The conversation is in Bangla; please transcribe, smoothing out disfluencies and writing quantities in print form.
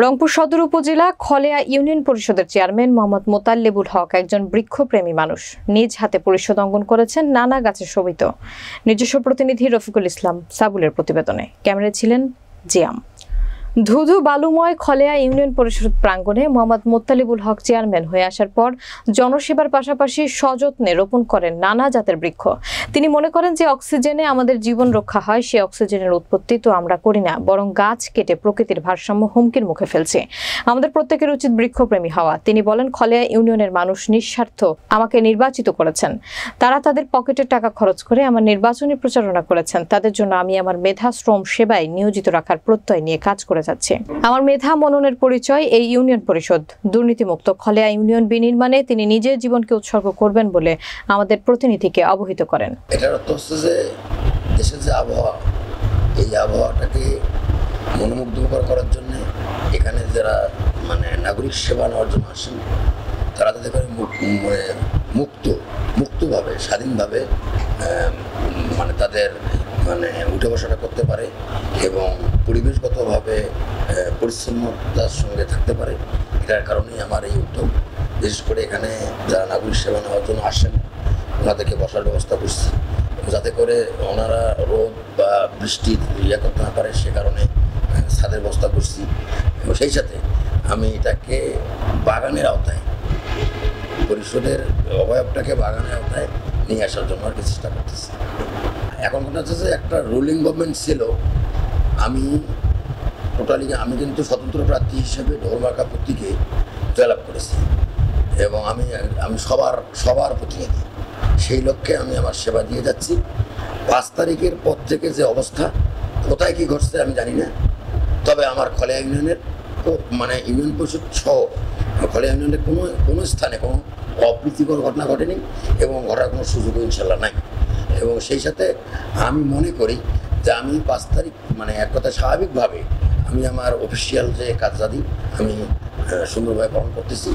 রংপুর সদর উপজেলা খলেয়া ইউনিয়ন পরিষদের চেয়ারম্যান মোহাম্মদ মোতাল্লেবুল হক একজন বৃক্ষপ্রেমী মানুষ। নিজ হাতে পরিষদ অঙ্কন করেছেন নানা গাছের শোভিত। নিজস্ব প্রতিনিধি রফিকুল ইসলাম সাবুলের প্রতিবেদনে ক্যামেরায় ছিলেন জিয়াম। ধুধু বালুময় খলেয়া ইউনিয়ন পরিষদ প্রাঙ্গণে মোহাম্মদ মোতাল্লেবুল হক চেয়ারম্যান হয়ে আসার পর জনসেবার পাশাপাশি সযত্নে রোপণ করেন নানা জাতের বৃক্ষ। তিনি মনে করেন যে অক্সিজেনে আমাদের জীবন রক্ষা হয়, সে অক্সিজেনের উৎপত্তি তো আমরা করি না, বরং গাছ কেটে প্রকৃতির ভারসাম্য হুমকির মুখে ফেলছে। আমাদের প্রত্যেকের উচিত বৃক্ষপ্রেমী হওয়া। তিনি বলেন, খলেয়া ইউনিয়নের মানুষ নিঃস্বার্থ আমাকে নির্বাচিত করেছেন। তারা তাদের পকেটের টাকা খরচ করে আমার নির্বাচনী প্রচারণা করেছেন। তাদের জন্য আমি আমার মেধা শ্রম সেবায় নিয়োজিত রাখার প্রত্যয় নিয়ে কাজ করে যাচ্ছে। আমার মেধা মননের পরিচয় এই ইউনিয়ন পরিষদ। দুর্নীতিমুক্ত খলেয়া ইউনিয়ন বিনির্মাণে তিনি নিজের জীবনকে উৎসর্গ করবেন বলে আমাদের প্রতিনিধিকে অবহিত করেন। এটার অর্থ হচ্ছে যে দেশের যে আবহাওয়া, এই আবহাওয়াটাকে মনোমুগ্ধকর করার জন্য এখানে যারা নাগরিক সেবা নেওয়ার জন্য আসেন, তারা যাতে করে মুক্তভাবে স্বাধীনভাবে তাদের উঠে বসাটা করতে পারে এবং পরিবেশগতভাবে পরিচ্ছন্নতার সঙ্গে থাকতে পারে। এটার কারণেই আমার এই উদ্যোগ। বিশেষ করে এখানে যারা নাগরিক সেবা নেওয়ার জন্য আসেন, ওনাদেরকে বসার ব্যবস্থা করছি যাতে করে ওনারা রোদ বা বৃষ্টি করতে না পারে, সে কারণে ছাদের ব্যবস্থা করছি। এবং সেই সাথে আমি এটাকে বাগানের আওতায়, পরিষদের অবয়বটাকে বাগানের আওতায় নিয়ে আসার জন্য আর কি চেষ্টা করতেছি। এখন মনে হচ্ছে যে একটা রুলিং গভর্নমেন্ট ছিল, আমি কিন্তু স্বতন্ত্র প্রার্থী হিসেবে ঢোলমার্কা প্রতীকে জয়লাভ করেছি এবং আমি সবার প্রতিনিধি। সেই লক্ষ্যে আমি আমার সেবা দিয়ে যাচ্ছি। 5 তারিখের পর থেকে যে অবস্থা, কোথায় কি ঘটছে আমি জানি না, তবে আমার খলেয়া ইউনিয়নের ইউনিয়ন পরিষদ সহ খলেয়া ইউনিয়নের কোনো স্থানে কোনো অপ্রীতিকর ঘটনা ঘটেনি এবং ঘটার কোনো সুযোগও ইনশাল্লাহ নাই। এবং সেই সাথে আমি মনে করি যে আমি 5 তারিখ এক কথা স্বাভাবিকভাবে আমি আমার অফিসিয়াল যে কাজাদি আমি সুন্দরভাবে পালন করতেছি।